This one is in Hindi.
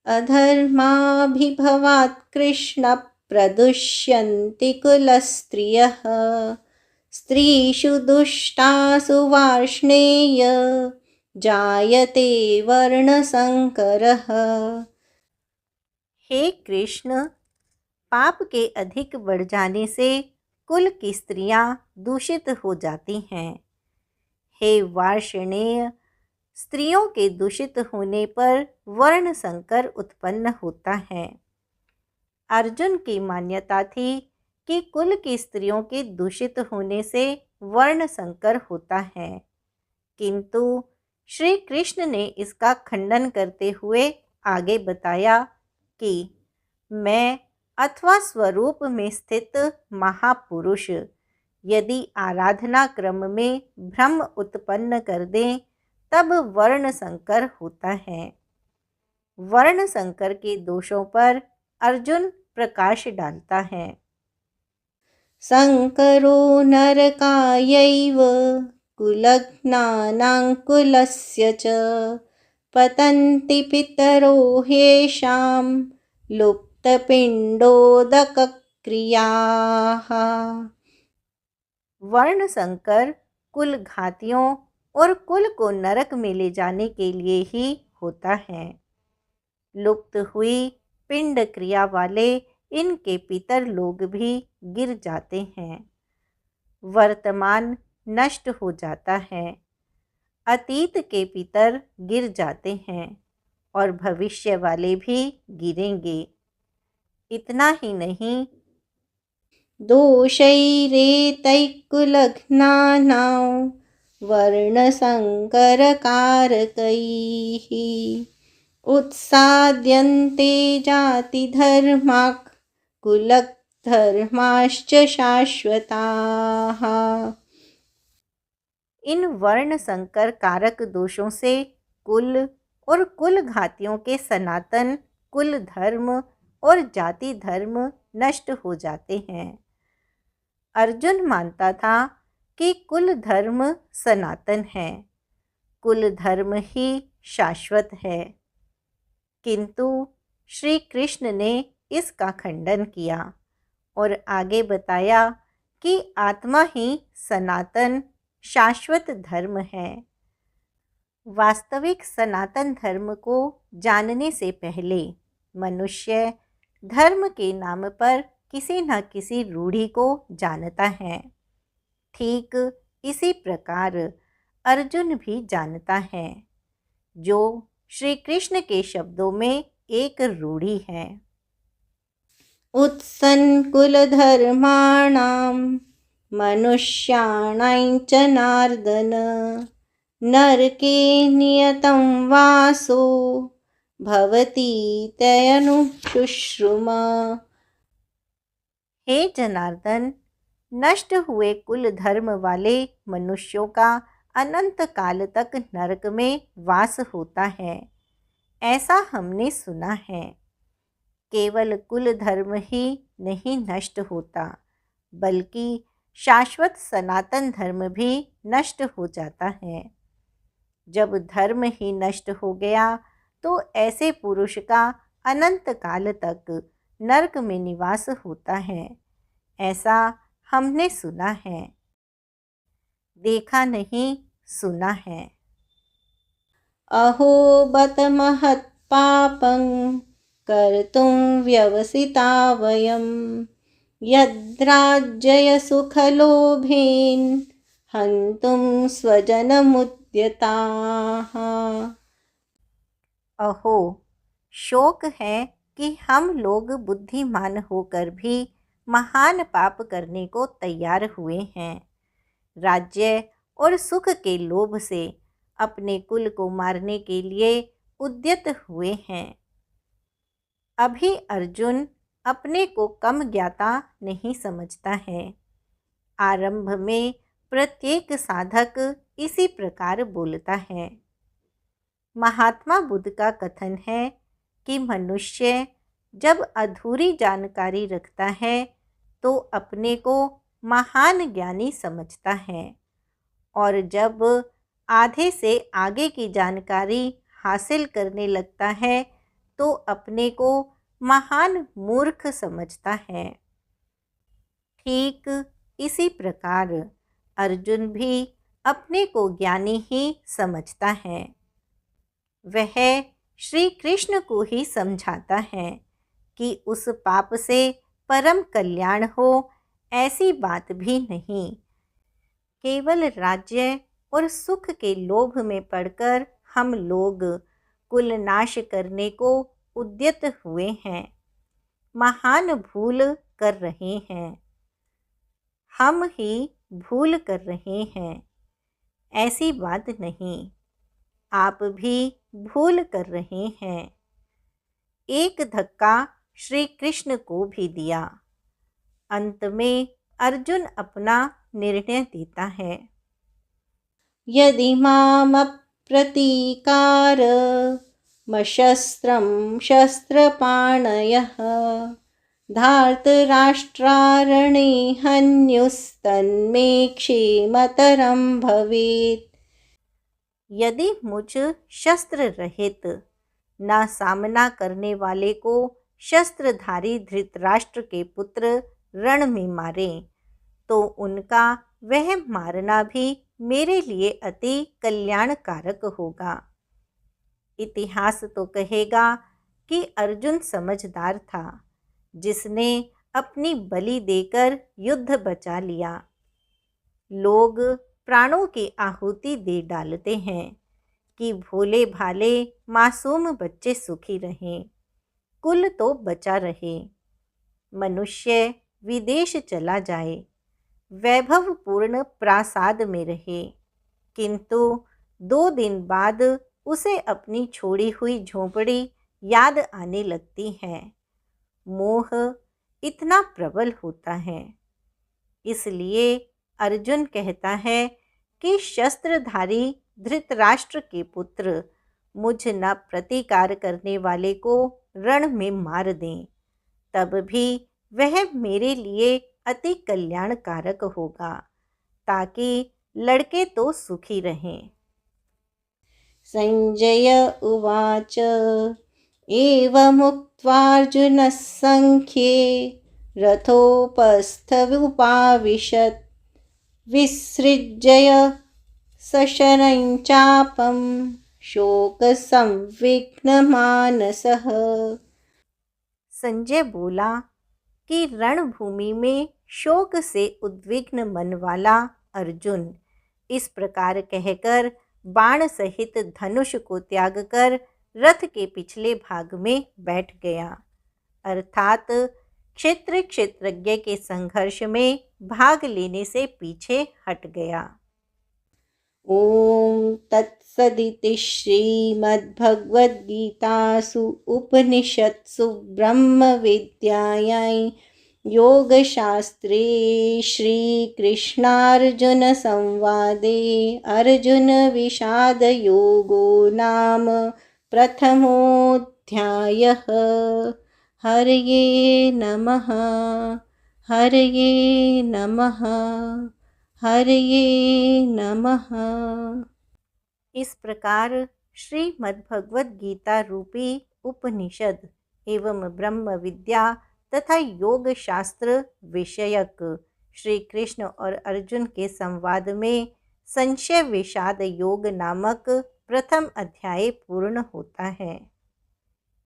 अधर्माभिभवात् कृष्ण प्रदुष्यन्ति कुलस्त्रियः स्त्रीषु दुष्टासु वार्ष्णेय जायते वर्णसंकरः। हे कृष्ण, पाप के अधिक बढ़ जाने से कुल की स्त्रियां दूषित हो जाती हैं। हे वार्ष्णेय, स्त्रियों के दूषित होने पर वर्ण संकर उत्पन्न होता है। अर्जुन की मान्यता थी कि कुल की स्त्रियों के दूषित होने से वर्ण संकर होता है, किंतु श्री कृष्ण ने इसका खंडन करते हुए आगे बताया कि मैं अथवा स्वरूप में स्थित महापुरुष यदि आराधना क्रम में भ्रम उत्पन्न कर दें तब वर्ण संकर होता है। वर्ण संकर के दोषों पर अर्जुन प्रकाश डालता है। संकरो नरकायैव कुलघ्नानां कुलस्य च पतन्ति पितरो ह्येषां लुप्तपिण्डोदकक्रियाः। वर्ण संकर कुल घातियों और कुल को नरक में ले जाने के लिए ही होता है। लुप्त हुई पिंड क्रिया वाले इनके पितर लोग भी गिर जाते हैं। वर्तमान नष्ट हो जाता है, अतीत के पितर गिर जाते हैं और भविष्य वाले भी गिरेंगे। इतना ही नहीं, दोषैरेतैः कुलघ्नानां वर्णसंकरकारकैः उत्साद्यन्ते जातिधर्माः कुलधर्माश्च शाश्वताः। इन वर्ण संकर कारक दोषों से कुल और कुल घातियों के सनातन कुल धर्म और जाति धर्म नष्ट हो जाते हैं। अर्जुन मानता था कि कुल धर्म सनातन है, कुल धर्म ही शाश्वत है, किंतु श्री कृष्ण ने इसका खंडन किया और आगे बताया कि आत्मा ही सनातन शाश्वत धर्म है। वास्तविक सनातन धर्म को जानने से पहले मनुष्य धर्म के नाम पर किसी न किसी रूढ़ी को जानता है। ठीक इसी प्रकार अर्जुन भी जानता है, जो श्री कृष्ण के शब्दों में एक रूढ़ी है। उत्सन्कुलधर्माणां मनुष्याणां च नार्दन नरके नियतं वासो भवतीत्यनुशुश्रुम। हे जनार्दन, नष्ट हुए कुल धर्म वाले मनुष्यों का अनंत काल तक नरक में वास होता है, ऐसा हमने सुना है। केवल कुल धर्म ही नहीं नष्ट होता, बल्कि शाश्वत सनातन धर्म भी नष्ट हो जाता है। जब धर्म ही नष्ट हो गया तो ऐसे पुरुष का अनंत काल तक नरक में निवास होता है, ऐसा हमने सुना है। देखा नहीं, सुना है। अहो बत महत् पापं कर्तुं व्यवसिता वयं यद्राज्यय सुखलोभेन हन्तुं स्वजनमुद्यताः। अहो, शोक है कि हम लोग बुद्धिमान होकर भी महान पाप करने को तैयार हुए हैं। राज्य और सुख के लोभ से अपने कुल को मारने के लिए उद्यत हुए हैं। अभी अर्जुन अपने को कम ज्ञाता नहीं समझता है। आरंभ में प्रत्येक साधक इसी प्रकार बोलता है। महात्मा बुद्ध का कथन है कि मनुष्य जब अधूरी जानकारी रखता है तो अपने को महान ज्ञानी समझता है, और जब आधे से आगे की जानकारी हासिल करने लगता है तो अपने को महान मूर्ख समझता है। ठीक इसी प्रकार अर्जुन भी अपने को ज्ञानी ही समझता है। वह श्री कृष्ण को ही समझाता है कि उस पाप से परम कल्याण हो, ऐसी बात भी नहीं। केवल राज्य और सुख के लोभ में पड़कर हम लोग कुल नाश करने को उद्यत हुए हैं, महान भूल कर रहे हैं। हम ही भूल कर रहे हैं, ऐसी बात नहीं, आप भी भूल कर रहे हैं। एक धक्का श्री कृष्ण को भी दिया। अंत में अर्जुन अपना निर्णय देता है। यदि माम प्रतीकार मशस्त्रं शस्त्रपाणयः धार्तराष्ट्रारणे हन्युस्तन्मे क्षेमतरं भवेत्। यदि मुझ शस्त्र रहित ना सामना करने वाले को शस्त्रधारी धृतराष्ट्र के पुत्र रण में मारे, तो उनका वह मारना भी मेरे लिए अति कल्याणकारक होगा। इतिहास तो कहेगा कि अर्जुन समझदार था, जिसने अपनी बलि देकर युद्ध बचा लिया। लोग प्राणों की आहुति दे डालते हैं कि भोले भाले मासूम बच्चे सुखी रहें, कुल तो बचा रहे, मनुष्य विदेश चला जाए, वैभवपूर्ण प्रासाद में रहे, किंतु 2 दिन बाद उसे अपनी छोड़ी हुई झोंपड़ी याद आने लगती है। मोह इतना प्रबल होता है। इसलिए अर्जुन कहता है कि शस्त्रधारी धृतराष्ट्र के पुत्र मुझ न प्रतिकार करने वाले को रण में मार दें, तब भी वह मेरे लिए अति कल्याणकारक होगा, ताकि लड़के तो सुखी रहें। संजय उवाच एवमुक्त्वार्जुनः संख्ये रथोपस्थमुपाविशत् विसृज्य सशरं चापं शोकसंविघ्नमानसः। संजय बोला कि रणभूमि में शोक से उद्विग्न मन वाला अर्जुन इस प्रकार कहकर बाण सहित धनुष को त्याग कर रथ के पिछले भाग में बैठ गया, अर्थात क्षेत्रज्ञ के संघर्ष में भाग लेने से पीछे हट गया। ओम तत्सदिति श्रीमद्भगवद्गीतासु उपनिषत्सु ब्रह्म विद्यायां योगशास्त्रे श्रीकृष्णार्जुन संवादे अर्जुन विषाद योगो नाम प्रथमोऽध्यायः। हरये नमः, हरये नमः, हरये नमः। इस प्रकार श्रीमद्भगवद गीता रूपी उपनिषद एवं ब्रह्म विद्या तथा योग शास्त्र विषयक श्री कृष्ण और अर्जुन के संवाद में संशय विषाद योग नामक प्रथम अध्याय पूर्ण होता है।